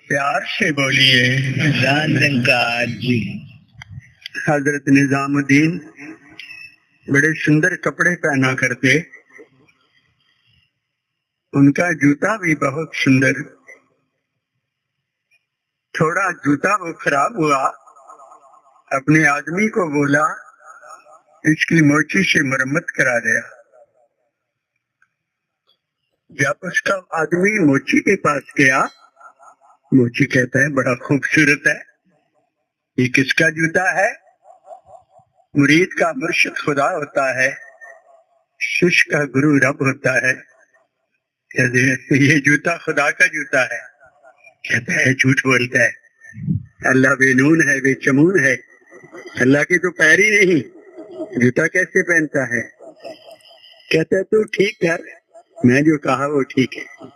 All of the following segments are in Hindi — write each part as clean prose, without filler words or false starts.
प्यार से बोलिए। निरंकार जी। हजरत निजामुद्दीन बड़े सुंदर कपड़े पहना करते, उनका जूता भी बहुत सुंदर। थोड़ा जूता वो खराब हुआ, अपने आदमी को बोला इसकी मोची से मरम्मत करा दिया। जब उसका आदमी मोची के पास गया, मोची कहता है बड़ा खूबसूरत है, ये किसका जूता है? मुरीद का मुर्शिद खुदा होता है, शिष्य का गुरु रब होता है। कहते ये जूता खुदा का जूता है। कहता है झूठ बोलता है, अल्लाह बेनून है, बेचमून है, अल्लाह के तो पैर ही नहीं, जूता कैसे पहनता है? कहता है तू ठीक कर, मैं जो कहा वो ठीक है।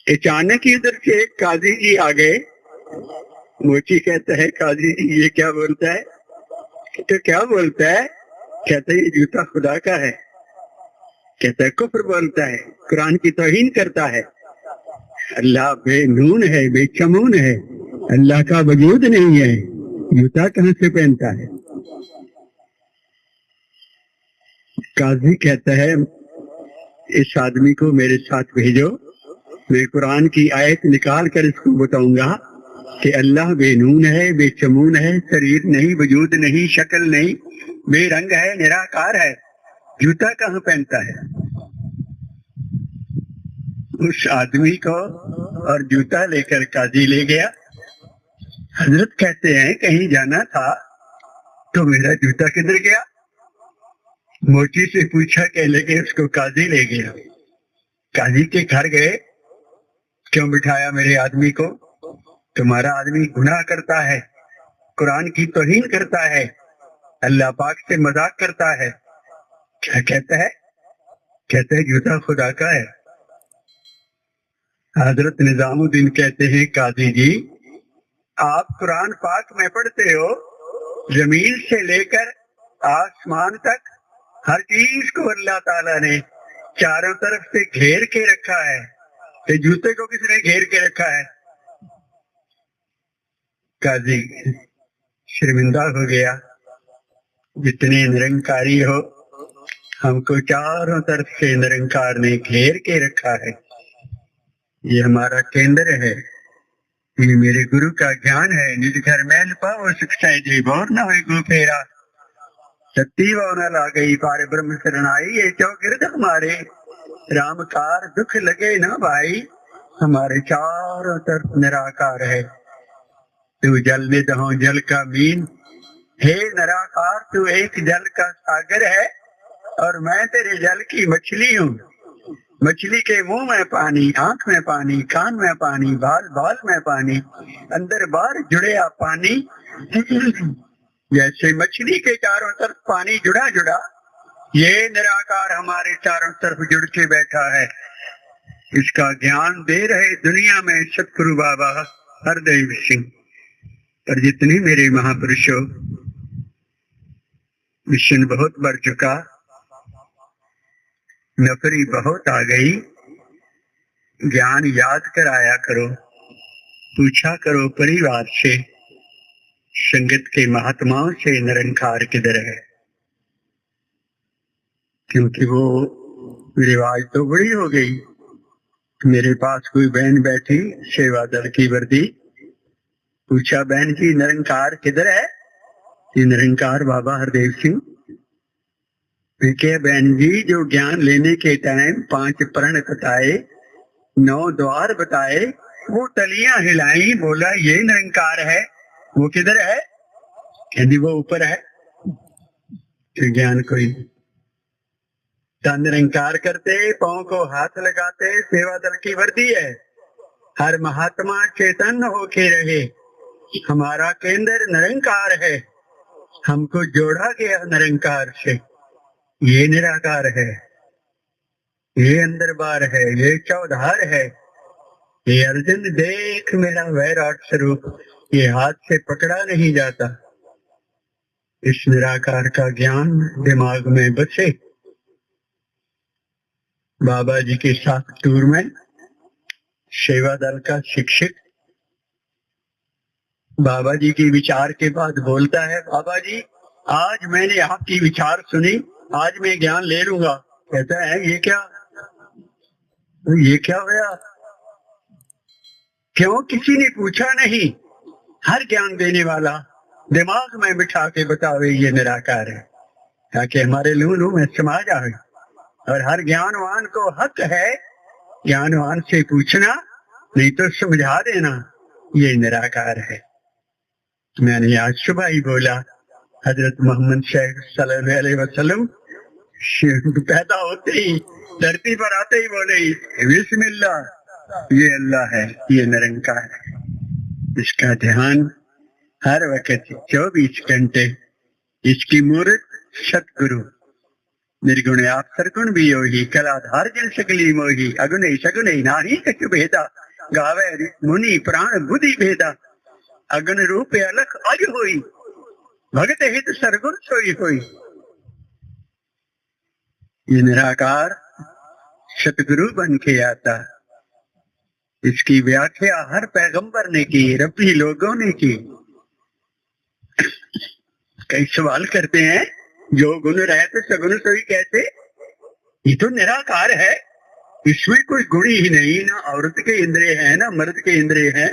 अचानक इधर से एक काजी जी आ गए। मोची कहता है काजी जी ये क्या बोलता है? तो क्या बोलता है? कहता है ये जूता खुदा का है। कहता है कुफ्र बोलता है, कुरान की तौहीन करता है, अल्लाह बेनून है, बेचमून है, अल्लाह का वजूद नहीं है, जूता कहाँ से पहनता है? काजी कहता है इस आदमी को मेरे साथ भेजो, मैं कुरान की आयत निकाल कर इसको बताऊंगा कि अल्लाह बेनून है, बेचमून है, शरीर नहीं, वजूद नहीं, शक्ल नहीं, बेरंग है, निराकार है, जूता कहाँ पहनता है? उस आदमी को और जूता लेकर काजी ले गया। हजरत कहते हैं कहीं जाना था तो मेरा जूता किधर गया? मोची से पूछा, कह लेके उसको काजी ले गया। काजी के घर गए, क्यों बिठाया मेरे आदमी को? तुम्हारा आदमी गुनाह करता है, कुरान की तौहीन करता है, अल्लाह पाक से मजाक करता है। क्या कहता है? कहते हैं जूता खुदा का है। हजरत निजामुद्दीन कहते हैं काजी जी आप कुरान पाक में पढ़ते हो, जमीन से लेकर आसमान तक हर चीज को अल्लाह ताला ने चारों तरफ से घेर के रखा है, तो जूते को किसने घेर के रखा है? काजी शर्मिंदा हो गया, जितने निरंकारी हो हमको चारों तरफ से निरंकार ने घेर के रखा है, ये हमारा केंद्र है, ये मेरे गुरु का ज्ञान है। निज घर मैल पाओ शिक्षा जी बोर न हो गो फेरा, सत्ती वो न ला गई पार ब्रह्म शरणाई, ये चौगिरद हमारे रामकार दुख लगे ना भाई, हमारे चारों तरफ निराकार है। तू जल निध हो जल का मीन, हे निराकार तू एक जल का सागर है और मैं तेरे जल की मछली हूँ। मछली के मुंह में पानी, आंख में पानी, कान में पानी, बाल बाल में पानी, अंदर बाहर जुड़े पानी। जैसे मछली के चारों तरफ पानी जुड़ा जुड़ा, ये निराकार हमारे चारों तरफ जुड़ के बैठा है। इसका ज्ञान दे रहे दुनिया में सतगुरु बाबा हरदेव सिंह। पर जितने मेरे महापुरुषों, मिशन बहुत बढ़ चुका, नौकरी बहुत आ गई, ज्ञान याद कराया करो, पूछा करो परिवार से, संगत के महात्माओं से निरंकार किधर है? क्योंकि वो रिवाज तो बड़ी हो गई। मेरे पास कोई बहन बैठी सेवा दल की वर्दी, पूछा बहन जी निरंकार किधर है? ये निरंकार बाबा हरदेव सिंह। बहन जी जो ज्ञान लेने के टाइम 5 प्रण बताए, 9 द्वार बताए, वो तलियां हिलाई, बोला ये निरंकार है, वो किधर है? कहती वो ऊपर है। तो ज्ञान कोई निरंकार करते, पांव को हाथ लगाते, सेवा दल की वर्दी है। हर महात्मा चेतन होके रहे, हमारा केंद्र निरंकार है, हमको जोड़ा गया निरंकार से। ये निराकार है, ये अंदर बार है, ये चौधार है, ये अर्जुन देख मेरा वैराट स्वरूप, ये हाथ से पकड़ा नहीं जाता। इस निराकार का ज्ञान दिमाग में बसे। बाबा जी के साथ टूर में सेवा दल का शिक्षक बाबा जी की विचार के बाद बोलता है, बाबा जी आज मैंने आपकी विचार सुनी, आज मैं ज्ञान ले लूंगा। कहता है ये क्या हुआ? क्यों किसी ने पूछा नहीं? हर ज्ञान देने वाला दिमाग में बिठा के बतावे ये निराकार है, ताकि हमारे लू में समा जाए। और हर ज्ञानवान को हक है ज्ञानवान से पूछना, नहीं तो समझा देना ये निराकार है। मैंने आज सुबह ही बोला, हजरत मोहम्मद सल्लल्लाहु अलैहि वसल्लम पैदा होते ही धरती पर आते ही बोले बिस्मिल्लाह, ये अल्लाह है, ये निरंकार है। इसका ध्यान हर वक्त 24 घंटे। इसकी मूर्त सतगुरु निर्गुण आप सरगुण भी होही, कलाधार जल सकली मोही, अगुने सगुने नाही कछु भेदा, गावे मुनि प्राण बुद्धि भेदा, अगन रूप अलख अज होई, भगत हित सरगुण सोई होई। ये निराकार सतगुरु बन के आता। इसकी व्याख्या हर पैगंबर ने की, रब्बी लोगों ने की। कई सवाल करते हैं, जो गुण रहे तो सगुण सोई कैसे? ये तो निराकार है, इसमें कोई गुण ही नहीं, ना औरत के इंद्रिय है ना मर्द के इंद्रिय है,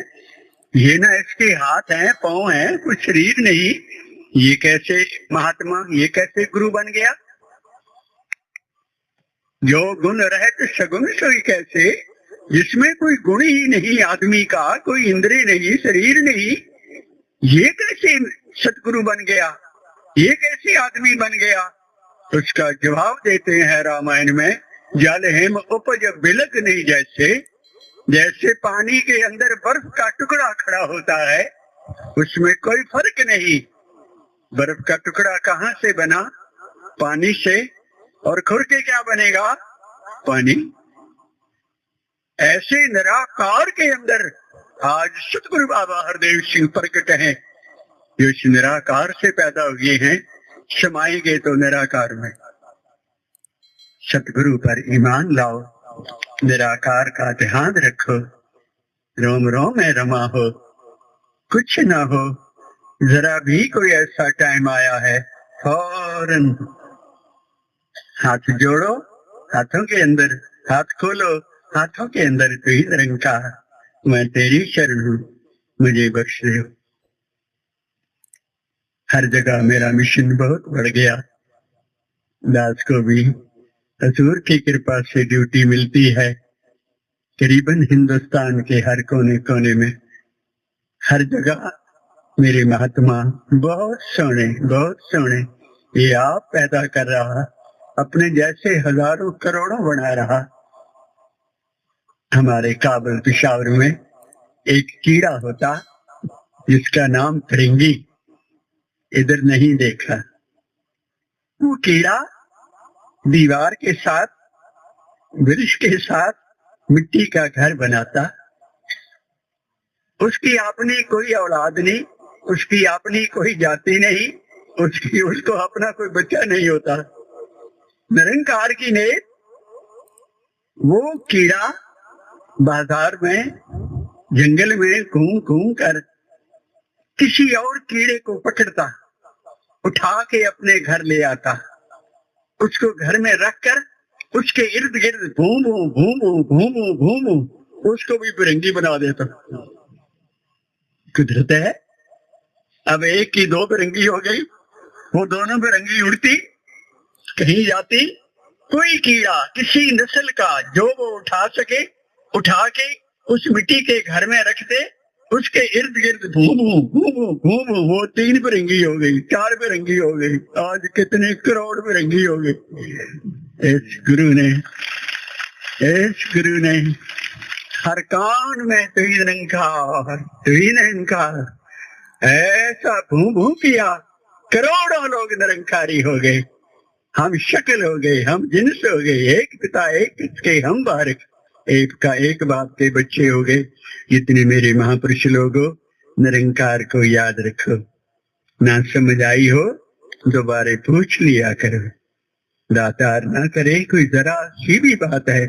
ये ना इसके हाथ हैं पांव हैं, कोई शरीर नहीं। ये कैसे महात्मा, ये कैसे गुरु बन गया? जो गुण रहे तो सगुण सोई कैसे? जिसमें कोई गुण ही नहीं आदमी का, कोई इंद्रिय नहीं, शरीर नहीं, ये कैसे सतगुरु बन गया? ये कैसे आदमी बन गया? उसका जवाब देते हैं रामायण में, जल हेम उपज बिलक नहीं, जैसे पानी के अंदर बर्फ का टुकड़ा खड़ा होता है, उसमें कोई फर्क नहीं। बर्फ का टुकड़ा कहाँ से बना? पानी से। और खुर के क्या बनेगा? पानी। ऐसे निराकार के अंदर आज सतगुरु बाबा हरदेव सिंह प्रकट हैं, जो इस निराकार से पैदा हुए हैं, समाएंगे तो निराकार में। सतगुरु पर ईमान लाओ, निराकार का ध्यान रखो, रोम रोम में रमा हो, कुछ ना हो। जरा भी कोई ऐसा टाइम आया है, फौरन हाथ जोड़ो, हाथों के अंदर हाथ खोलो, हाथों के अंदर तू ही निरंकार, मैं तेरी शरण हूँ, मुझे बख्श दे। हर जगह मेरा मिशन बहुत बढ़ गया। दास को भी हजूर की कृपा से ड्यूटी मिलती है, करीबन हिंदुस्तान के हर कोने कोने में, हर जगह मेरे महात्मा बहुत सोने ये आप पैदा कर रहा, अपने जैसे हजारों करोड़ों बना रहा। हमारे काबुल पेशावर में एक कीड़ा होता जिसका नाम फिरंगी, इधर नहीं देखा। वो कीड़ा दीवार के साथ, वृक्ष के साथ मिट्टी का घर बनाता। उसकी अपनी कोई औलाद नहीं, उसकी अपनी कोई जाति नहीं, उसको अपना कोई बच्चा नहीं होता। निरंकार की ने वो कीड़ा बाजार में, जंगल में घूम घूम कर किसी और कीड़े को पकड़ता, उठा के अपने घर ले आता, उसको घर में रखकर उसके इर्द गिर्द घूमू उसको भी फिरंगी बना देता। कुदरत है। अब एक की दो फिरंगी हो गई, वो दोनों फिरंगी उड़ती कहीं जाती। कोई कीड़ा किसी नस्ल का जो वो उठा सके, उठा के उस मिट्टी के घर में रखते, उसके इर्द गिर्द घूमू वो 3 फिरंगी हो गई, 4 फिरंगी हो गई, आज कितने करोड़ फिरंगी हो गई। इस गुरु ने हर कान में तू ही निरंकार ऐसा भू किया, करोड़ों लोग निरंकारी हो गए। हम शक्ल हो गए, हम जिन्स हो गए, एक पिता एक इसके हम बारक, एक का एक बाप के बच्चे हो गए। जितने मेरे महापुरुष लोगों, निरंकार को याद रखो। ना समझ आई हो दोबारा पूछ लिया करो, दातार ना करे कोई जरा सी भी बात है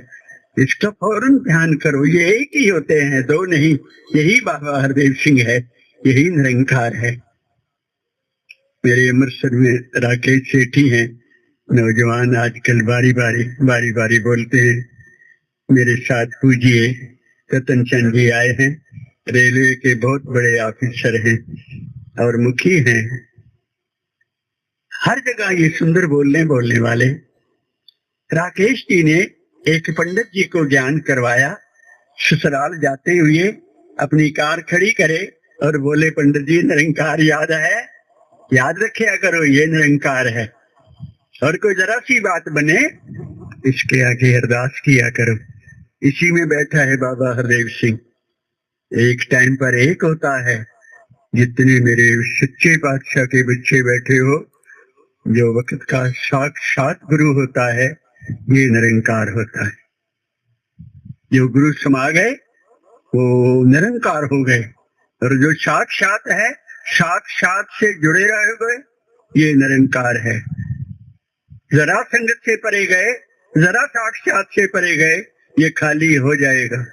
इसका फौरन ध्यान करो, ये एक ही होते हैं, दो नहीं। यही बाबा हरदेव सिंह है, यही निरंकार है। मेरे अमृतसर में राकेश सेठी हैं, नौजवान, आजकल बारी बारी बोलते हैं। मेरे साथ पूजिए रतन चंद जी आए हैं, रेलवे के बहुत बड़े ऑफिसर हैं और मुखी हैं। हर जगह ये सुंदर बोलने वाले। राकेश जी ने एक पंडित जी को ज्ञान करवाया। ससुराल जाते हुए अपनी कार खड़ी करे और बोले, पंडित जी निरंकार याद है, याद रखिया करो ये निरंकार है। और कोई जरा सी बात बने इसके आगे अरदास किया करो। इसी में बैठा है बाबा हरदेव सिंह। एक टाइम पर एक होता है। जितने मेरे सच्चे बादशाह के बच्चे बैठे हो, जो वक्त का साक्षात गुरु होता है ये निरंकार होता है। जो गुरु समा गए वो निरंकार हो गए, और जो साक्षात है, साक्षात से जुड़े रह गए, ये निरंकार है। जरा संगत से परे गए, जरा साक्षात से परे गए, ये खाली हो जाएगा।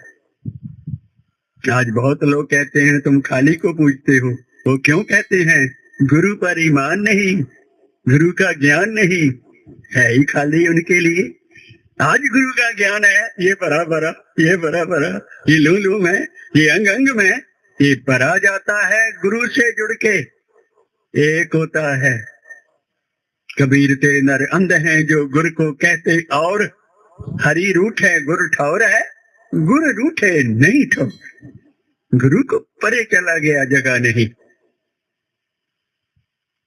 आज बहुत लोग कहते हैं तुम खाली को पूछते हो। वो क्यों कहते हैं? गुरु पर ईमान नहीं, गुरु का ज्ञान नहीं है ही खाली उनके लिए। आज गुरु का ज्ञान है, ये बड़ा बड़ा, ये बड़ा बड़ा, ये लू लू में, ये अंग अंग में, ये भरा जाता है गुरु से जुड़ के। एक होता है कबीर के नर अंध हैं जो गुरु को कहते, और हरी रूठ है गुरु ठौर है, गुरु रूठे नहीं ठौर। गुरु को परे चला गया, जगह नहीं।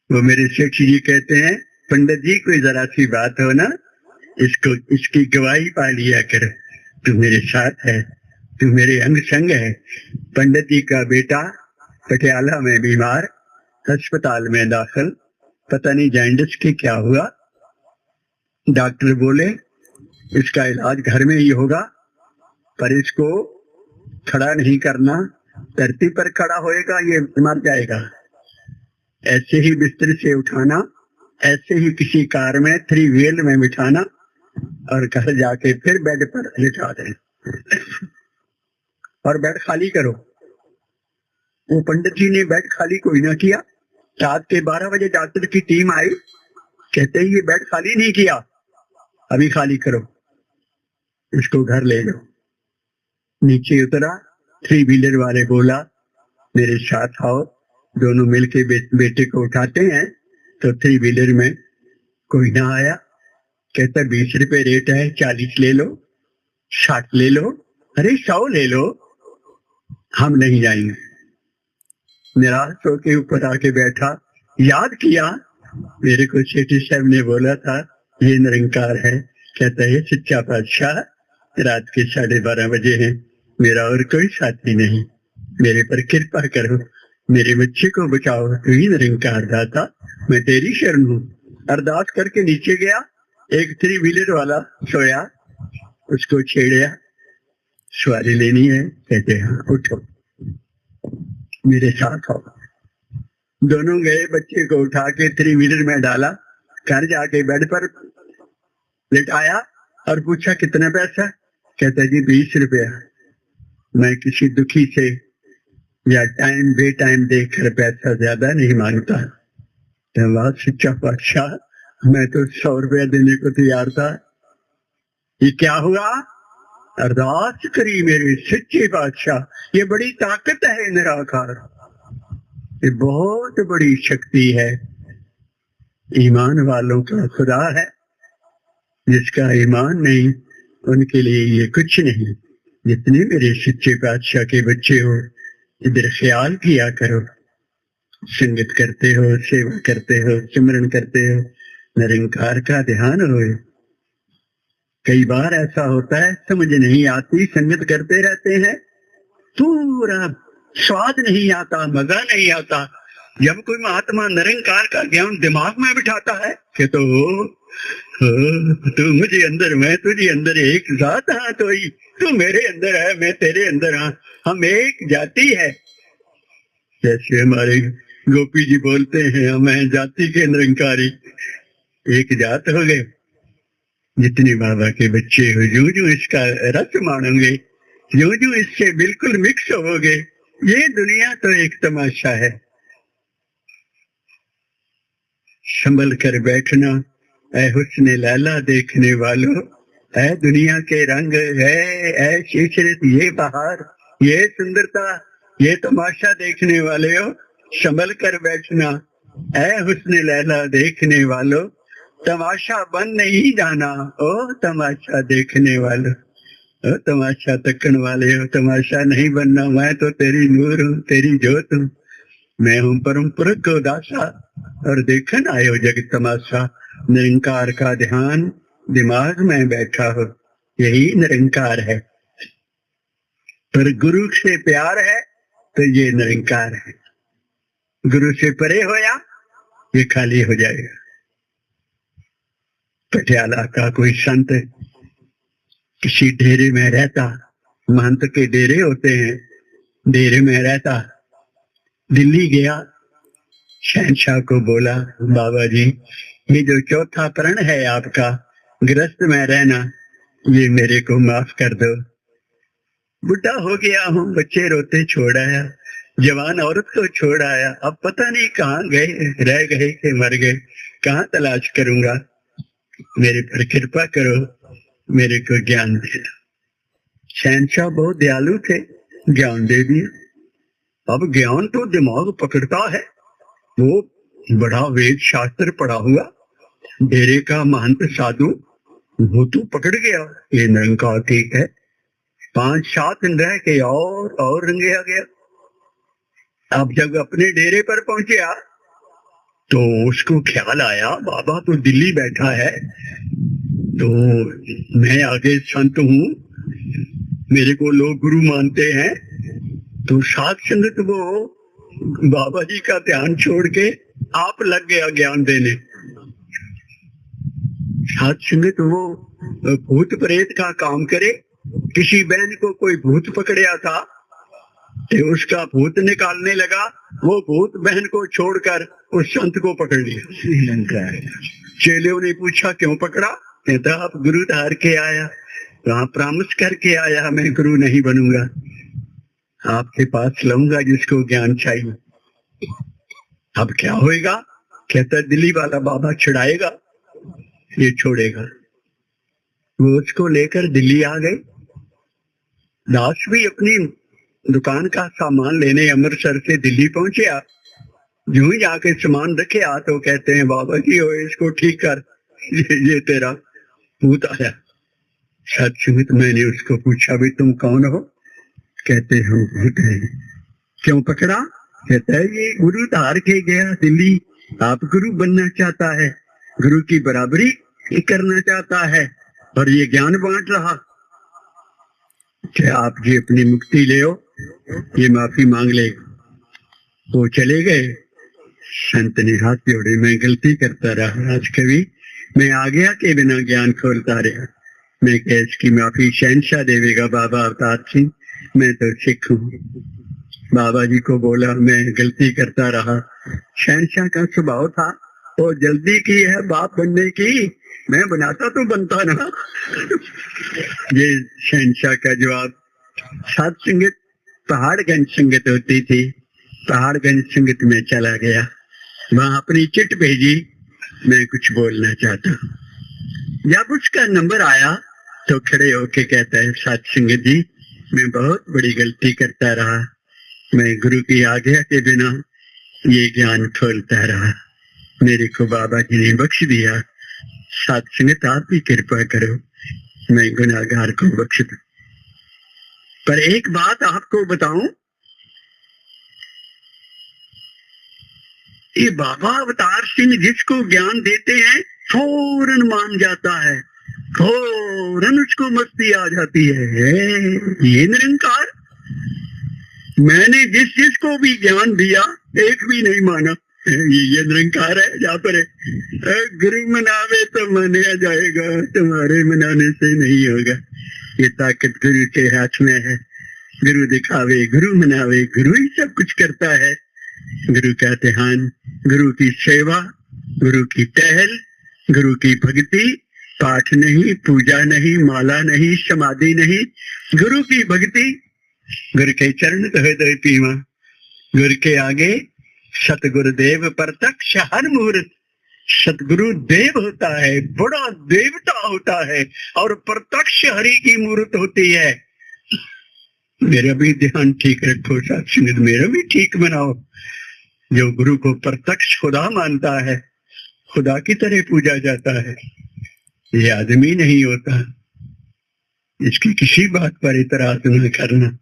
वो मेरे सेठ जी कहते हैं, पंडित जी कोई जरा सी बात हो ना, इसको इसकी गवाही पा लिया कर। तू मेरे साथ है, तू मेरे अंग संग है। पंडित जी का बेटा पटियाला में बीमार, अस्पताल में दाखिल, पता नहीं जॉन्डिस की क्या हुआ। डॉक्टर बोले इसका इलाज घर में ही होगा, पर इसको खड़ा नहीं करना, धरती पर खड़ा होएगा ये मर जाएगा। ऐसे ही बिस्तर से उठाना, ऐसे ही किसी कार में 3 व्हील में बिठाना और घर जाके फिर बेड पर लिटा दें और बेड खाली करो। वो पंडित जी ने बेड खाली कोई ना किया। रात के 12 बजे डॉक्टर की टीम आई, कहते हैं ये बेड खाली नहीं किया, अभी खाली करो, इसको घर ले लो। नीचे उतरा, 3 व्हीलर वाले बोला मेरे साथ आओ। दोनों मिलके बेटे को उठाते हैं तो 3 व्हीलर में कोई ना आया। कहता 20 रुपए रेट है, 40 ले लो, 60 ले लो, अरे 100 ले लो, हम नहीं जाएंगे। निराश होके ऊपर आके बैठा, याद किया मेरे को सेठी साहब ने बोला था ये निरंकार है। कहता है सच्चा बादशाह, रात के 12:30 बजे हैं, मेरा और कोई साथी नहीं, मेरे पर कृपा करो, मेरे बच्चे को बचाओ, तू ही निरंकार दाता, मैं तेरी शरण हूँ। अरदास करके नीचे गया, एक 3 व्हीलर वाला सोया, उसको छेड़या, सवारी लेनी है? कहते हाँ उठो मेरे साथ आओ। दोनों गए, बच्चे को उठा के 3 व्हीलर में डाला, घर जाके बेड पर लेटाया और पूछा कितना पैसा? कहता जी 20 रुपया। मैं किसी दुखी से या टाइम बे टाइम देखकर पैसा ज्यादा नहीं मांगता। धन्यवाद सच्चा बादशाह, मैं तो 100 रुपया देने को तैयार था। ये क्या हुआ? अरदास करी मेरे सच्चे बादशाह, ये बड़ी ताकत है निराकार, ये बहुत बड़ी शक्ति है। ईमान वालों का खुदा है, जिसका ईमान नहीं उनके लिए ये कुछ नहीं। जितने मेरे सच्चे बादशाह के बच्चे हो, इधर ख्याल किया करो, संगत करते हो, सेवा करते हो, सिमरन करते हो, निरंकार का ध्यान होए। कई बार ऐसा होता है समझ नहीं आती, संगत करते रहते हैं, पूरा स्वाद नहीं आता, मजा नहीं आता। जब कोई महात्मा निरंकार का ज्ञान दिमाग में बिठाता है कि तो तू मुझे अंदर, मैं तुझे अंदर, एक जात हाँ तो ही, तू मेरे अंदर है, मैं तेरे अंदर हाँ, हम एक जाति है। जैसे हमारे गोपी जी बोलते हैं, हम हैं जाति के निरंकारी, एक जात हो गए। जितने बाबा के बच्चे हो, जो जो इसका रस मानोगे, जो जो इससे बिल्कुल मिक्स होगे, ये दुनिया तो एक तमाशा है। संभल कर बैठना ऐ हुस्न लैला देखने वालों, ऐ दुनिया के रंग, ऐ शीशरत, ये बहार, ये सुंदरता, ये तमाशा देखने वाले हो, संभल कर बैठना ऐ हुस्न लैला देखने वालों, तमाशा बन नहीं जाना ओ तमाशा देखने वालों। ओ तमाशा तकन वाले हो, तमाशा नहीं बनना। मैं तो तेरी नूर हूँ, तेरी जोत हूँ, मैं हूँ परम पुरख को दासा, और देखन आयो जगत तमाशा। निरंकार का ध्यान दिमाग में बैठा हो, यही निरंकार है। पर गुरु से प्यार है तो ये निरंकार है। गुरु से परे होया ये खाली हो जाएगा। पटियाला का कोई संत किसी डेरे में रहता, महंत के डेरे होते हैं, डेरे में रहता, दिल्ली गया, शहंशाह को बोला, बाबा जी ये जो चौथा प्रण है आपका, गृहस्थ में रहना, ये मेरे को माफ कर दो। बुढ़ा हो गया हूँ, बच्चे रोते छोड़ आया, जवान औरत को छोड़ आया, अब पता नहीं कहाँ गए, रह गए कि मर गए, कहाँ तलाश करूंगा, मेरे पर कृपा करो, मेरे को ज्ञान दे दो। शहंशाह बहुत दयालु थे, ज्ञान दे दिया। अब ज्ञान तो दिमाग पकड़ता है, वो बड़ा वेद शास्त्र पढ़ा हुआ डेरे का महंत साधु, वो तो पकड़ गया ये निरंकार ठीक है। 5-7 दिन रह के और रंगया गया। अब जब अपने डेरे पर पहुंचा तो उसको ख्याल आया, बाबा तो दिल्ली बैठा है, तो मैं आगे संत हूँ, मेरे को लोग गुरु मानते हैं, तो सात संगत वो बाबा जी का ध्यान छोड़ के आप लग गया ज्ञान देने। सात संगत वो भूत प्रेत का काम करे। किसी बहन को कोई भूत पकड़या था तो उसका भूत निकालने लगा, वो भूत बहन को छोड़कर उस संत को पकड़ लिया। श्रीलंका चेलों ने पूछा क्यों पकड़ा, कहता आप गुरु धार के आया, वहां प्रॉमिस करके आया मैं गुरु नहीं बनूंगा, आपके पास लाऊंगा जिसको ज्ञान चाहिए। अब क्या होएगा, कहता दिल्ली वाला बाबा छुड़ाएगा, ये छोड़ेगा। वो उसको लेकर दिल्ली आ गए। दास भी अपनी दुकान का सामान लेने अमृतसर से दिल्ली पहुंचे। जो ही आके सामान रखे तो कहते हैं बाबा जी हो इसको ठीक कर, ये तेरा भूत आया। सत्संगत मैंने उसको पूछा भी तुम कौन हो, कहते हम भूत हैं। क्यों पकड़ा, कहता है ये गुरु धार के गया दिल्ली, आप गुरु बनना चाहता है, गुरु की बराबरी करना चाहता है और ये ज्ञान बांट रहा। क्या आप जी अपनी मुक्ति ले, ये माफी मांग ले। वो चले गए। संत ने हाथ जोड़े, मैं गलती करता रहा, आज कभी मैं आ गया के बिना ज्ञान खोलता रहा। मैं कह इसकी माफी शहंशाह देवेगा बाबा अवतार सिंह, मैं तो सिख हूँ। बाबा जी को बोला मैं गलती करता रहा। शहंशाह का स्वभाव था, वो जल्दी की है बाप बनने की, मैं बनाता तो बनता ना। ये शहंशाह का जवाब। सात संगत पहाड़गंज संगत होती थी, पहाड़गंज संगत में चला गया, वहां अपनी चिट भेजी, मैं कुछ बोलना चाहता हूँ। जब उसका नंबर आया तो खड़े होके कहता है सात संगत जी मैं बहुत बड़ी गलती करता रहा, मैं गुरु की आज्ञा के बिना ये ज्ञान खोलता रहा, मेरे को बाबा जी ने बख्श दिया। सात संगत आप भी कृपा करो, मैं गुनाहगार को बख्श दूं। पर एक बात आपको बताऊं, ये बाबा अवतार सिंह जिसको ज्ञान देते हैं फौरन मान जाता है, फौरन उसको मस्ती आ जाती है। ये निरंकार, मैंने जिस जिसको भी ज्ञान दिया एक भी नहीं माना। ये निरंकार है। जहाँ पर गुरु मनावे तो माना जाएगा, तुम्हारे मनाने से नहीं होगा। ये ताकत गुरु के हाथ में है। गुरु दिखावे, गुरु मनावे, गुरु ही सब कुछ करता है। गुरु का ध्यान, गुरु की सेवा, गुरु की टहल, गुरु की भक्ति, पाठ नहीं, पूजा नहीं, माला नहीं, समाधि नहीं, गुरु की भक्ति, गुरु के चरण धोए धोए पीवा। गुरु के आगे सतगुरुदेव प्रत्यक्ष हर मुहूर्त। सतगुरु देव होता है, बड़ा देवता होता है, और प्रत्यक्ष हरि की मूर्त होती है। मेरा भी ध्यान ठीक रखो साथ संगत, मेरा भी ठीक बनाओ। जो गुरु को प्रत्यक्ष खुदा मानता है, खुदा की तरह पूजा जाता है, ये आदमी नहीं होता। इसकी किसी बात पर इतराज न करना,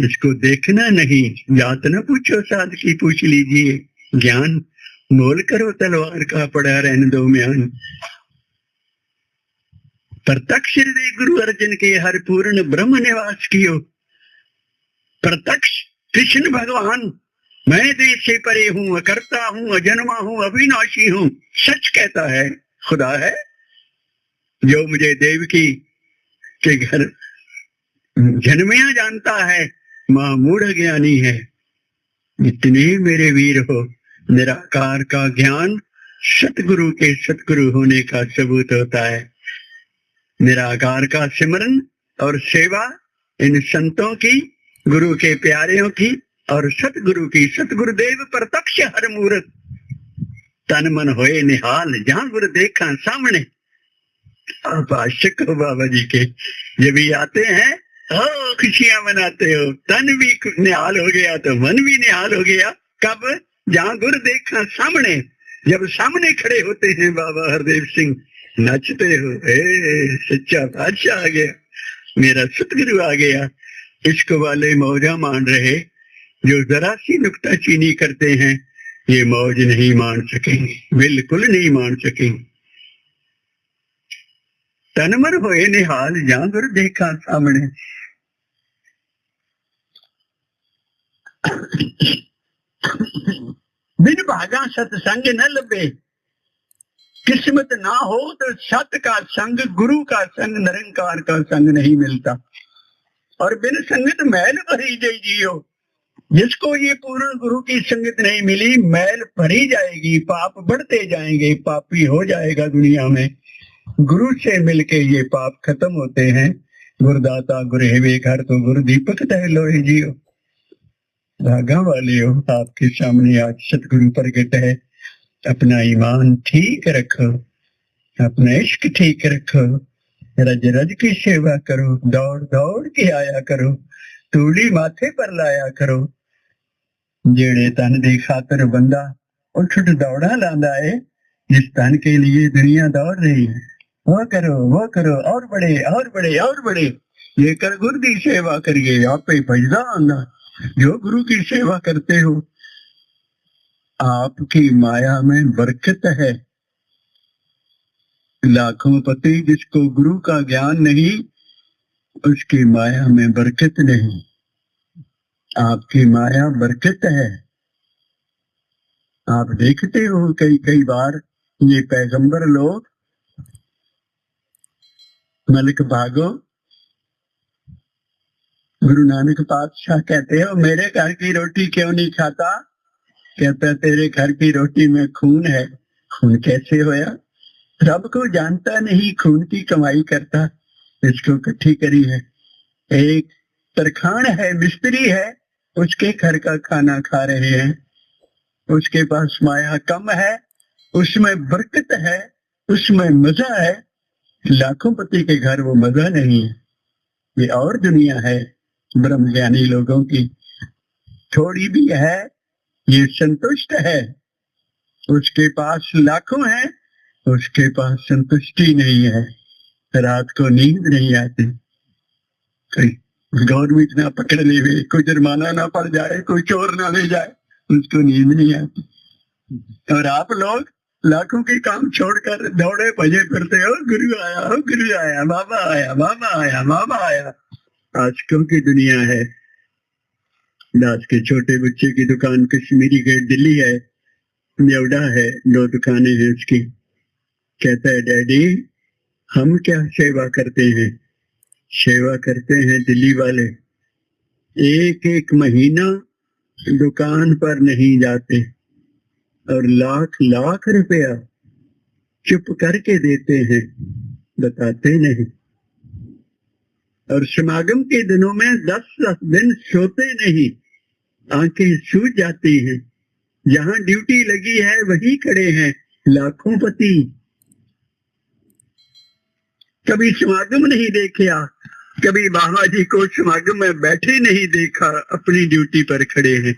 इसको देखना नहीं। जात न पूछो साध की, पूछ लीजिए ज्ञान। मोल करो तलवार का, पड़ा रहने दो म्यान। प्रत्यक्ष हृदय गुरु अर्जन के हर पूर्ण ब्रह्म निवास कियो। प्रत्यक्ष कृष्ण भगवान, मैं देश से परे हूँ, अकर्ता हूँ, अजन्मा हूँ, अविनाशी हूँ, सच कहता है खुदा है। जो मुझे देवकी के घर जन्मया जानता है, मां मूढ़ ज्ञानी है। इतने मेरे वीर हो, निराकार का ज्ञान सतगुरु के सतगुरु होने का सबूत होता है। निराकार का सिमरन और सेवा इन संतों की, गुरु के प्यारियों की, और सतगुरु की, सतगुरुदेव प्रत्यक्ष हर मूर्त। तन मन होए निहाल, जहां गुरु देखा सामने। आप आशिक हो बाबा जी के, जब भी आते हैं हो खुशियां मनाते हो। तन भी निहाल हो गया तो मन भी निहाल हो गया। कब? जहां गुरु देखा सामने। जब सामने खड़े होते हैं बाबा हरदेव सिंह, नाचते हो, सच्चा बादशाह आ गया, मेरा सतगुरु आ गया। इश्क वाले मौजा मान रहे, जो जरा सी नुक्ताचीनी करते हैं, ये मौज नहीं मान सकेंगे, बिल्कुल नहीं मान सकेंगे। तनमन होए निहाल, जहां गुरु देखा सामने। बिन भागा सत्संग न लबे, किस्मत ना हो तो सत का संग, गुरु का संग, निरंकार का संग नहीं मिलता। और बिन संगत मैल भरी जय जियो। जिसको ये पूर्ण गुरु की संगत नहीं मिली, मैल भरी जाएगी, पाप बढ़ते जाएंगे, पापी हो जाएगा दुनिया में। गुरु से मिलके ये पाप खत्म होते हैं। गुरुदाता गुरु हेवे घर तो गुरु दीपक तह लोहे जियो। भागा वाले हो, आपके सामने आज सतगुरु प्रगट है। अपना ईमान ठीक रखो, अपना इश्क ठीक रखो, रज रज की सेवा करो, दौड़ दौड़ के आया करो, तूली माथे पर लाया करो। जेड़े तन दे खातर बंदा उठ उठ दौड़ा लांदा है, जिस तन के लिए दुनिया दौड़ रही है, वो करो, वो करो, और बड़े और बड़े और बड़े। ये कर गुरु की सेवा करिए, आपे भजदा आंदा। जो गुरु की सेवा करते हो, आपकी माया में बरकत है। लाखों पति, जिसको गुरु का ज्ञान नहीं, उसकी माया में बरकत नहीं। आपकी माया बरकत है। आप देखते हो कई कई बार ये पैगंबर लोग, मलिक भागो, गुरु नानक पातशाह कहते हो मेरे घर की रोटी क्यों नहीं खाता? कहता तेरे घर की रोटी में खून है। खून कैसे होया? रब को जानता नहीं, खून की कमाई करता, इसको इकट्ठी करी है। एक तरखान है, मिस्त्री है, उसके घर का खाना खा रहे हैं। उसके पास माया कम है, उसमें बरकत है, उसमें मजा है। लाखों पति के घर वो मजा नहीं है। ये और दुनिया है ब्रह्म ज्ञानी लोगों की। थोड़ी भी है, ये संतुष्ट है। उसके पास लाखों है, उसके पास संतुष्टि नहीं है। रात को नींद नहीं आती। कोई गवर्नमेंट ना पकड़ ले, कोई जुर्माना ना पड़ जाए, कोई चोर ना ले जाए, उसको नींद नहीं आती। और आप लोग लाखों के काम छोड़कर दौड़े भजे फिरते हो, गुरु आया हो, गुरु आया, बाबा आया, बाबा आया, बाबा आया। आजकल की दुनिया है। दास के छोटे बच्चे की दुकान कश्मीरी गेट दिल्ली है, नेवडा है, 2 दुकानें हैं उसकी। कहता है डैडी हम क्या सेवा करते हैं? सेवा करते हैं दिल्ली वाले। एक एक महीना दुकान पर नहीं जाते और लाख लाख रुपया चुप करके देते हैं, बताते नहीं। और समागम के दिनों में 10 दिन सोते नहीं, आंखें सूज जाती हैं। जहां ड्यूटी लगी है वहीं खड़े हैं लाखों पति। कभी समागम नहीं देखा, कभी बाबा जी को समागम में बैठे नहीं देखा, अपनी ड्यूटी पर खड़े हैं।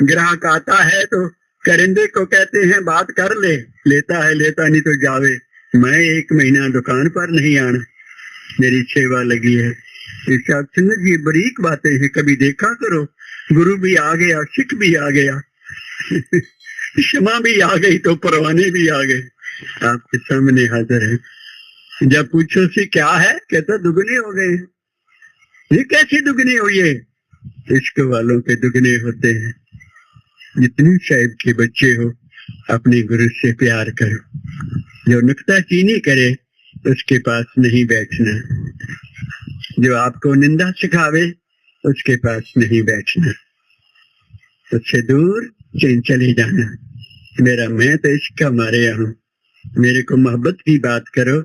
ग्राहक आता है तो करिंदे को कहते हैं बात कर ले, लेता है, लेता नहीं तो जावे। मैं 1 महीना दुकान पर नहीं आना, मेरी सेवा लगी है। इरशाद सिंह ये बारीक बातें हैं, कभी देखा करो। गुरु भी आ गया, सिख भी आ गया, क्षमा भी आ गई तो परवाने भी आ गए, आपके सामने हाजिर है। जब पूछो से क्या है, कहता दुगने हो गए। ये कैसे दुगने हुए? इश्क वालों के दुगने होते हैं। जितने साहिब के बच्चे हो, अपने गुरु से प्यार करो। जो नुक्ताचीनी करे उसके पास नहीं बैठना, जो आपको निंदा सिखावे उसके पास नहीं बैठना, उससे दूर चले जाना। मेरा मैं तो इश्क का मारे हूं, मेरे को मोहब्बत की बात करो,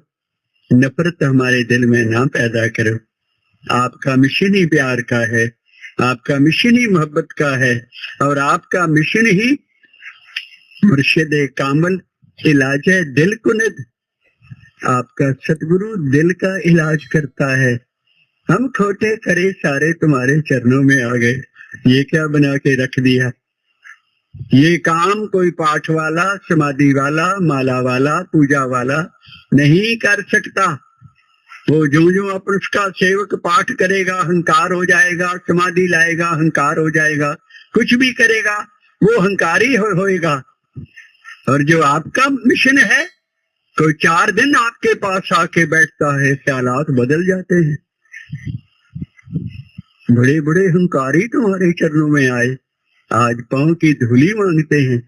नफरत हमारे दिल में ना पैदा करो। आपका मिशन ही प्यार का है, आपका मिशन ही मोहब्बत का है, और आपका मिशन ही मुर्शिद कामल इलाज है दिल कुनद। आपका सतगुरु दिल का इलाज करता है। हम खोटे करे सारे तुम्हारे चरणों में आ गए। ये क्या बना के रख दिया? ये काम कोई पाठ वाला, समाधि वाला, माला वाला, पूजा वाला नहीं कर सकता। वो जो जो अपन उसका सेवक पाठ करेगा अहंकार हो जाएगा, समाधि लाएगा अहंकार हो जाएगा, कुछ भी करेगा वो अहंकारी होएगा। और जो आपका मिशन है, कोई 4 दिन आपके पास आके बैठता है, ख्यालात बदल जाते हैं। बड़े बड़े अहंकारी तुम्हारे चरणों में आए, आज पांव की धूली मांगते हैं।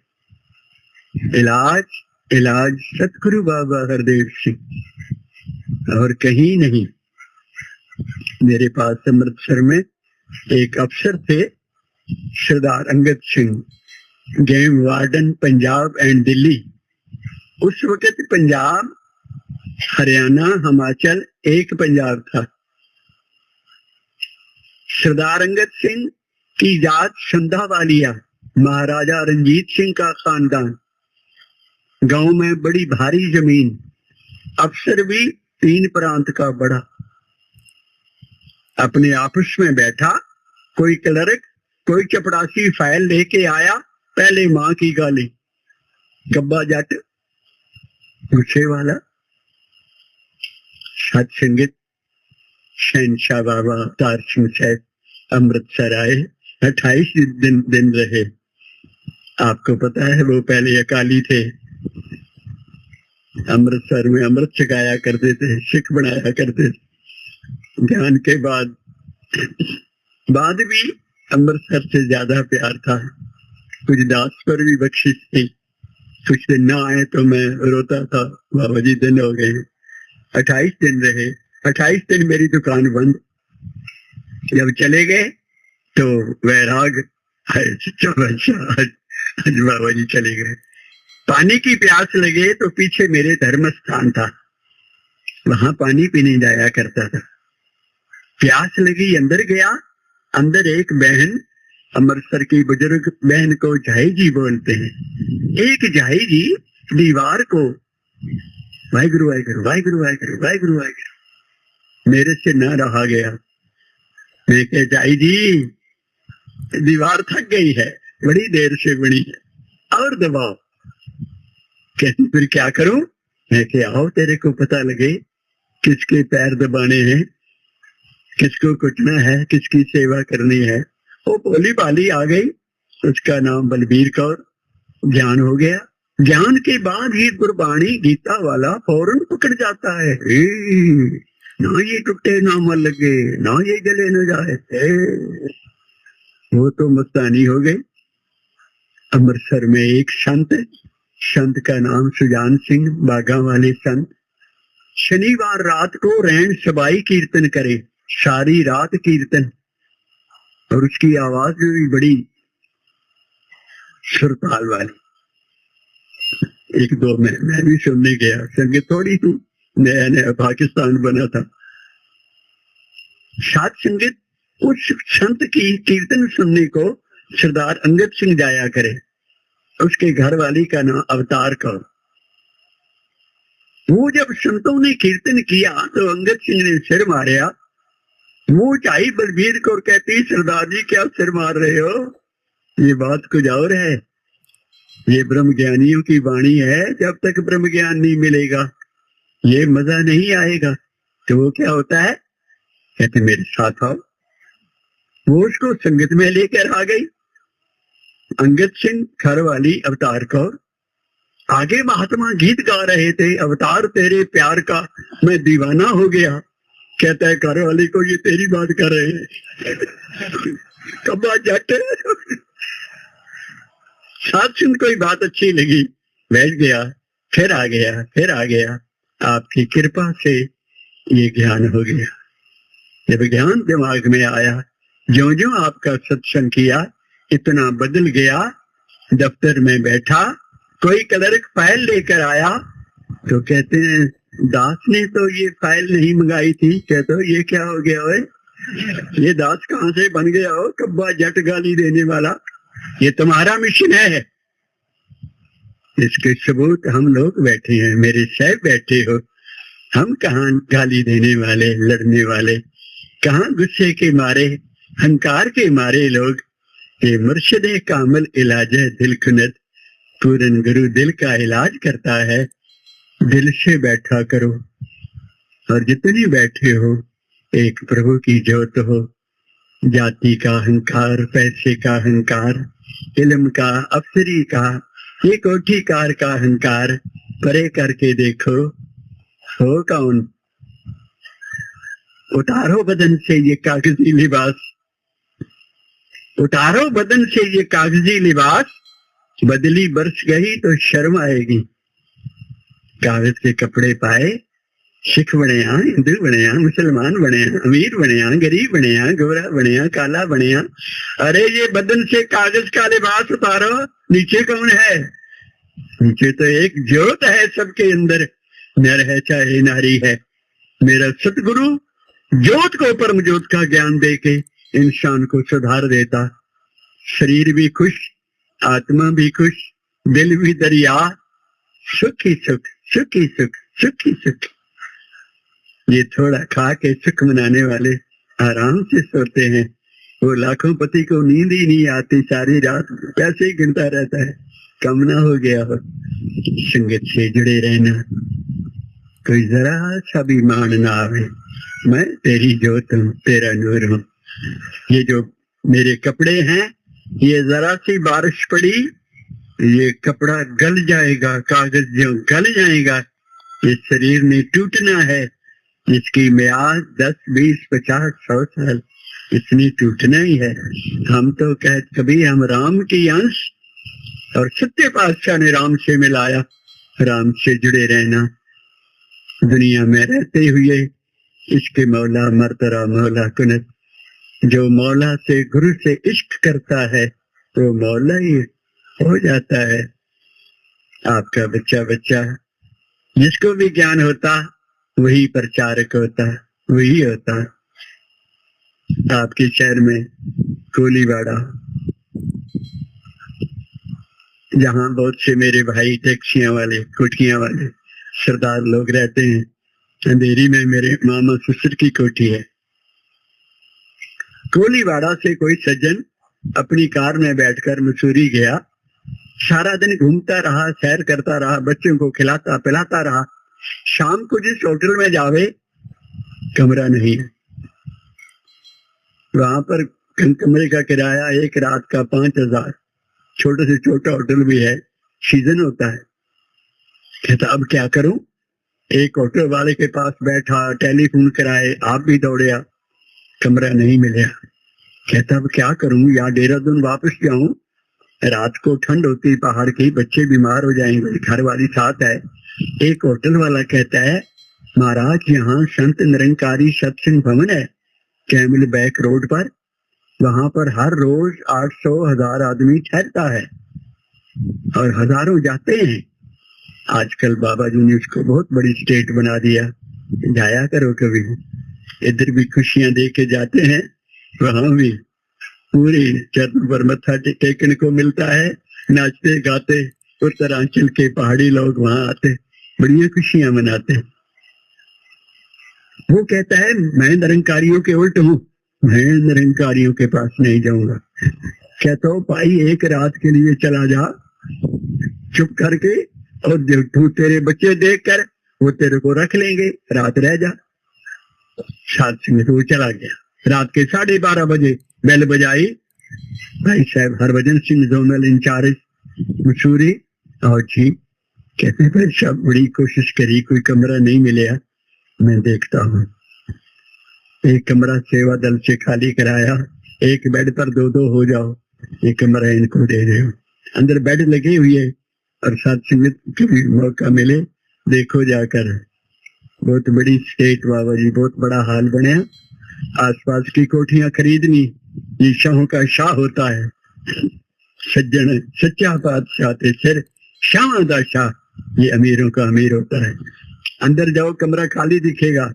इलाज इलाज सतगुरु बाबा हरदेव सिंह और कहीं नहीं। मेरे पास अमृतसर में एक अफसर थे, Sardar Angad Singh, game warden Punjab and Delhi. उस वक्त पंजाब, हरियाणा, हिमाचल एक पंजाब था। सरदार अंगद सिंह की जात संधा वालिया, महाराजा रंजीत सिंह का खानदान। गांव में बड़ी भारी जमीन, अफसर भी 3 प्रांत का बड़ा। अपने आपस में बैठा, कोई क्लर्क, कोई चपड़ासी फाइल लेके आया, पहले माँ की गाली। गब्बा जट, गुस्से वाला। सत्संगत शहनशाह बाबा अवतार सिंह साहब अमृतसर आए, 28 दिन रहे। आपको पता है वो पहले अकाली थे, अमृतसर में अमृत छकाया करते थे, सिख बनाया करते थे। ज्ञान के बाद भी अमृतसर से ज्यादा प्यार था। कुछ दास पर भी बख्शिश थी। कुछ दिन ना आए तो मैं रोता था, बाबा जी दिन हो गए। 28 दिन रहे, 28 दिन मेरी दुकान बंद। जब चले गए तो वैराग, आज बाबा जी चले गए। पानी की प्यास लगे तो पीछे मेरे धर्म स्थान था, वहां पानी पीने जाया करता था। प्यास लगी, अंदर गया। अंदर एक बहन, अमृतसर की बुजुर्ग बहन को झाई जी बोलते हैं। एक झाई जी दीवार को वाहिगुरु वाहिगुरु वाहिगुरु वाहिगुरु वाहिगुरु वाहिगुरु, मेरे से न रहा गया। मैं कह झाई जी दीवार थक गई है, बड़ी देर से बनी है, और दबाओ। कहती फिर क्या करूं? मैं क्या, आओ तेरे को पता लगे किसके पैर दबाने हैं, किसको कुटना है, किसकी सेवा करनी है। वो भोली भाली आ गई, उसका नाम बलबीर कौर। ज्ञान हो गया। ज्ञान के बाद ही गुरबाणी गीता वाला फौरन पकड़ जाता है। ना ये टूटे ना मर लगे, ना ये जले न जाए। वो तो मस्तानी हो गई। अमृतसर में एक संत का नाम सुजान सिंह, बागा वाले संत, शनिवार रात को रैन सबाई कीर्तन करे, सारी रात कीर्तन। और उसकी आवाज भी बड़ी सुरताल वाली। एक दो में मैं भी सुनने गया, संगत थोड़ी थी, नया नया पाकिस्तान बना था। साथ संगत उस संत की कीर्तन सुनने को सरदार अंगद सिंह जाया करे, उसके घर वाली का नाम अवतार कौर। वो जब संतों ने कीर्तन किया तो अंगद सिंह ने सिर मारा। वो चाई बलबीर को कहती, सरदार जी क्या सिर मार रहे हो, ये बात कुछ और है, ये ब्रह्म ज्ञानियों की वाणी है, जब तक ब्रह्म ज्ञान नहीं मिलेगा ये मजा नहीं आएगा। तो वो क्या होता है, कहते मेरे साथ आओ। वो उसको संगत में लेकर आ गई। अंगद सिंह, घर वाली अवतार कौर, आगे महात्मा गीत गा रहे थे, अवतार तेरे प्यार का मैं दीवाना हो गया। कहता है घर वाली को, ये तेरी बात कर रहे हैं कब्बा जट। साथ सुन कोई बात अच्छी लगी, बैठ गया, फिर आ गया, फिर आ गया। आपकी कृपा से ये ज्ञान हो गया। जब ज्ञान दिमाग में आया, जो जो आपका सत्संग किया इतना बदल गया। दफ्तर में बैठा, कोई क्लर्क फाइल लेकर आया तो कहते हैं दास ने तो ये फाइल नहीं मंगाई थी। कहते हो ये क्या हो गया ओए, ये दास कहाँ से बन गया हो, कब्बा जट गाली देने वाला, ये तुम्हारा मिशन है। इसके सबूत हम लोग बैठे हैं, मेरे साहब बैठे हो, हम कहाँ गाली देने वाले, लड़ने वाले, कहाँ गुस्से के मारे, हंकार के मारे लोग। ये मुर्शिद कामिल इलाज है दिल खुनद, पूरन गुरु दिल का इलाज करता है। दिल से बैठा करो, और जितने बैठे हो एक प्रभु की ज्योत हो। जाति का अहंकार, पैसे का अहंकार, इल्म का, अफसरी का, ये कोठीकार का अहंकार परे करके देखो, हो कौन। उतारो बदन से ये कागजी लिबास, उतारो बदन से ये कागजी लिबास, बदली बरस गई तो शर्म आएगी। कागज के कपड़े पाए, सिख बनिया, हिंदू बनिया, मुसलमान बनिया, अमीर बनिया, गरीब बनिया, गोरा बनिया, काला बनिया। अरे ये बदन से कागज का लिबास उतारो, नीचे कौन है? नीचे तो एक ज्योत है सबके अंदर, नर है चाहे नारी है। मेरा सतगुरु ज्योत को परम ज्योत का ज्ञान दे के इंसान को सुधार देता। शरीर भी खुश, आत्मा भी खुश, दिल भी दरिया, सुख ही सुख, सुख ही सुख, सुख ही सुख। ये थोड़ा खा के सुख मनाने वाले आराम से सोते हैं। वो लाखों पति को नींद ही नहीं आती, सारी रात पैसे ही गिनता रहता है। कम ना हो गया हो। संगत से जुड़े रहना, कोई जरा सा भी मान ना आवे, मैं तेरी ज्योत हूँ, तेरा नूर हूँ। ये जो मेरे कपड़े हैं, ये जरा सी बारिश पड़ी, ये कपड़ा गल जाएगा, कागज जो गल जाएगा। इस शरीर ने टूटना है, इसकी मियाद 10, 20, 50, 100 साल, इसने टूटना ही है। हम तो कहते कभी हम राम की अंश, और सत्य पातशाह ने राम से मिलाया। राम से जुड़े रहना, दुनिया में रहते हुए इसके मौला मर्तरा मौला कुनत। जो मौला से गुरु से इश्क करता है तो मौला ही हो जाता है। आपका बच्चा बच्चा, जिसको भी ज्ञान होता वही प्रचारक होता, वही होता। आपके शहर में कोलीवाड़ा, जहाँ बहुत से मेरे भाई टैक्सियां वाले, कोठियां वाले सरदार लोग रहते हैं, अंधेरी में मेरे मामा ससुर की कोठी है। कोलीवाड़ा से कोई सज्जन अपनी कार में बैठकर मसूरी गया, सारा दिन घूमता रहा, सैर करता रहा, बच्चों को खिलाता पिलाता रहा। शाम को जिस होटल में जावे कमरा नहीं है, वहां पर कमरे का किराया एक रात का 5,000। छोटे से छोटा होटल भी है, सीजन होता है। कहता अब क्या करूं? एक होटल वाले के पास बैठा, टेलीफोन कराए, आप भी दौड़िया, कमरा नहीं मिला। कहता अब क्या करूं, या देहरादून वापस जाऊं, रात को ठंड होती पहाड़ की, बच्चे बीमार हो जाएंगे, घर वाली साथ है। एक होटल वाला कहता है महाराज यहाँ संत निरंकारी सत्संग भवन है कैमल बैक रोड पर, वहां पर हर रोज 800-1000 आदमी ठहरता है और हजारों जाते हैं। आजकल बाबा जी ने उसको बहुत बड़ी स्टेट बना दिया। जाया करो कभी, इधर भी खुशियां दे के जाते हैं, वहां भी पूरी चरण पर मत्था टेकने को मिलता है। नाचते गाते उत्तरांचल के पहाड़ी लोग वहां आते, बढ़िया खुशियां मनाते। वो कहता है मैं निरंकारियों के उल्ट हूँ, मैं निरंकारियों के पास नहीं जाऊंगा। कहता हूँ भाई एक रात के लिए चला जा चुप करके, और तू तेरे बच्चे देख कर वो तेरे को रख लेंगे, रात रह जा। साथ में तो वो चला गया। रात के 12:30 बजे बेल बजाई। भाई साहब हरभजन सिंह जोनल इंचार्ज मसूरी और जी कहते भाई सब बड़ी कोशिश करी, कोई कमरा नहीं मिला। मैं देखता हूँ एक कमरा सेवा दल से खाली कराया, एक बेड पर 2-2 हो जाओ, एक कमरा इनको दे दो। अंदर बेड लगे हुए, और साथ सीमित कभी मौका मिले देखो जाकर। बहुत बड़ी स्टेट बाबा जी, बहुत बड़ा हाल बनया। आसपास की कोठियां खरीदनी, ये शाहों का शाह होता है। सज्जन सच्चा बादशाह थे सिर शाह दा शाह, ये अमीरों का अमीर होता है। अंदर जाओ कमरा खाली दिखेगा,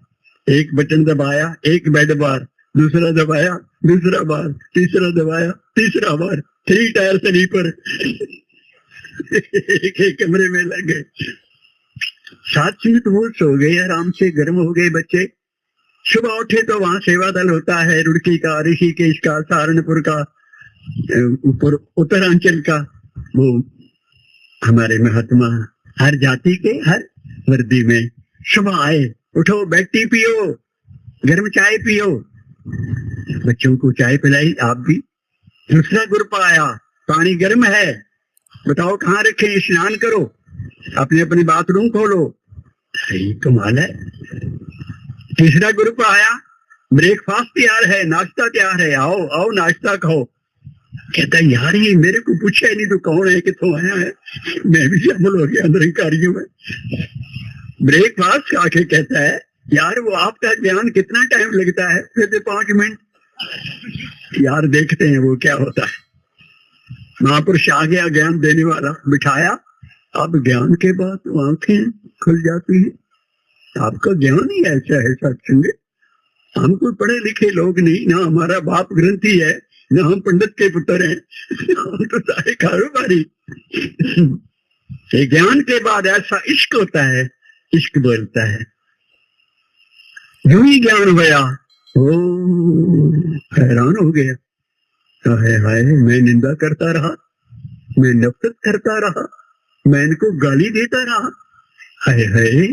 एक बटन दबाया एक बेड बार, दूसरा दबाया दूसरा बार, तीसरा दबाया तीसरा बार, 3 टायर स्लीपर एक कमरे में लग गए। 7 सीट वो सो गए आराम से, गर्म हो गए बच्चे। सुबह उठे तो वहां सेवा दल होता है, रुड़की का, ऋषिकेश का, सहारनपुर का, ऊपर उत्तरांचल का। वो हमारे महात्मा हर जाति के हर वर्दी में सुबह आए, उठो बैठी पियो, गर्म चाय पियो। बच्चों को चाय पिलाई, आप भी। दूसरा ग्रुप आया, पानी गर्म है, बताओ कहाँ रखें, स्नान करो, अपने अपने बाथरूम खोलो। सही कमाल है। तीसरा ग्रुप आया, ब्रेकफास्ट तैयार है, नाश्ता तैयार है, आओ आओ नाश्ता खाओ। कहता है यार ये मेरे को पूछा नहीं तो कौन है, कितों आया है, मैं भी शामिल हो गया निरंकारियों में। ब्रेकफास्ट खा के कहता है यार वो आपका ज्ञान कितना टाइम लगता है, कहते 5 मिनट। यार देखते हैं वो क्या होता है। महापुरुष आ गया ज्ञान देने वाला, बिठाया। अब ज्ञान के बाद आंखें खुल जाती है। आपका ज्ञान ही ऐसा है सत्संग। हम कोई पढ़े लिखे लोग नहीं, ना हमारा बाप ग्रंथी है, ना हम पंडित के पुत्र हैं, हम तो सारे कारोबारी। ज्ञान के बाद ऐसा इश्क होता है, इश्क बोलता है। यूं ही ज्ञान हुआ, ओ हैरान हो गया। हाय हाय मैं निंदा करता रहा, मैं नफरत करता रहा, मैं इनको गाली देता रहा। हाय हाय।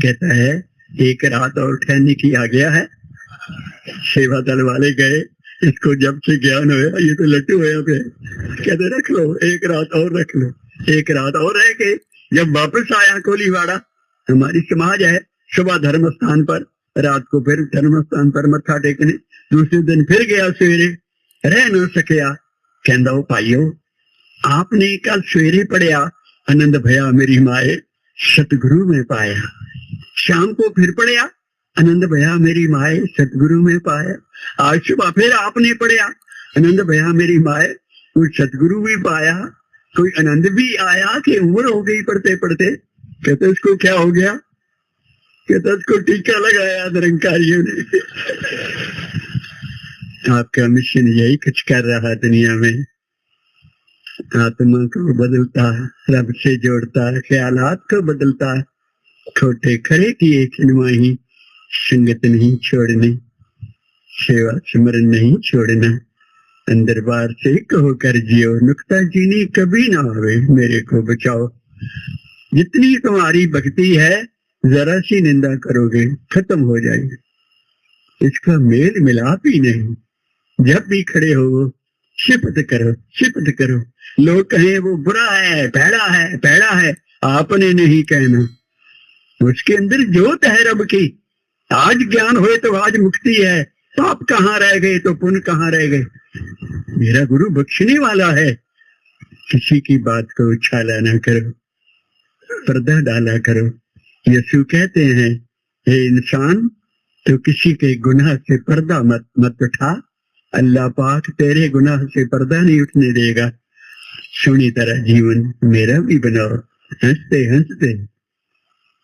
कहता है एक रात और ठहरने की आ गया है। सेवा दल वाले गए, इसको जब से ज्ञान हुआ ये तो लट्टू हुआ पे। कहते रख लो, एक रात और रख लो। एक रात और रह के जब वापस आया कोलीवाड़ा, हमारी समाज है, सुबह धर्म स्थान पर, रात को फिर धर्म स्थान पर मत्था टेकने। दूसरे दिन फिर गया सवेरे, रह न सकिया। कहता हो भाइयों आपने कल सवेरे पढ़िया, आनंद भया मेरी माए सतगुरु में पाया। शाम को फिर पढ़िया, आनंद भया मेरी माए सतगुरु में पाया। आज सुबह फिर आपने पढ़िया, आनंद भया मेरी माए, कोई सतगुरु भी पाया, कोई आनंद भी आया कि उम्र हो गई पढ़ते पढ़ते। कहते उसको क्या हो गया? कहते उसको टीका लगाया निरंकारियों ने। आपका मिशन यही कुछ कर रहा दुनिया में, आत्मा को बदलता है, रब से जोड़ता है, ख्यालात को बदलता है। खोटे खरे की एक निमाही, संगत नहीं छोड़नी, सेवा स्मरण नहीं छोड़ना, अंदर बार से कहो कर जियो, नुक्ता जीनी कभी ना आवे, मेरे को बचाओ। जितनी तुम्हारी भक्ति है जरा सी निंदा करोगे खत्म हो जाएगी, इसका मेल मिलाप ही नहीं। जब भी खड़े हो सिफत करो, सिफत करो। लोग कहें वो बुरा है, भैड़ा है, भैड़ा है, आपने नहीं कहना। उसके अंदर जोत है रब की। आज ज्ञान हुए तो आज मुक्ति है, पाप कहाँ रह गए तो पुण्य कहाँ रह गए। मेरा गुरु बख्शने वाला है। किसी की बात को उछाला ना करो, पर्दा डाला करो। यीशु कहते हैं हे इंसान तो किसी के गुनाह से पर्दा मत उठा, अल्लाह पाक तेरे गुनाह से पर्दा नहीं उठने देगा। सुनी तरह जीवन मेरा भी बनाओ, हंसते हंसते,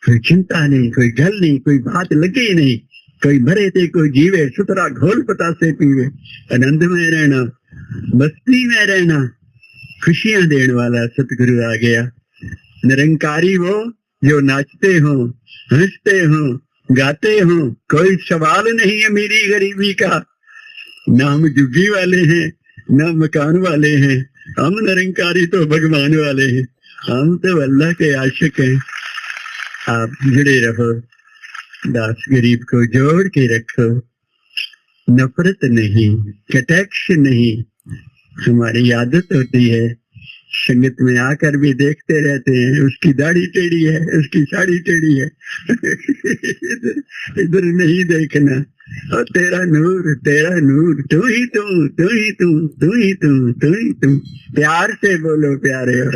कोई चिंता नहीं, कोई गल नहीं, कोई बात लगे नहीं, कोई मरे थे कोई जीवे, सुतरा घोल पतासे पीवे, आनंद में रहना, मस्ती में रहना, खुशियां देने वाला सतगुरु आ गया। निरंकारी वो जो नाचते हो, हंसते हो, गाते हो, कोई सवाल नहीं है मेरी गरीबी का। ना हम जुग्गी वाले हैं, ना मकान वाले हैं, हम निरंकारी तो भगवान वाले हैं, हम तो अल्लाह के आशिक हैं। आप जुड़े रहो, दास गरीब को जोड़ के रखो, नफरत नहीं, कटाक्ष नहीं। हमारी आदत होती है संगत में आकर भी देखते रहते हैं, उसकी दाढ़ी टेढ़ी है, उसकी साड़ी टेढ़ी है, इधर नहीं देखना। और तेरा नूर, तू ही तू, तू ही तू, तू ही तू, तू ही तू। प्यार से बोलो प्यारे हो।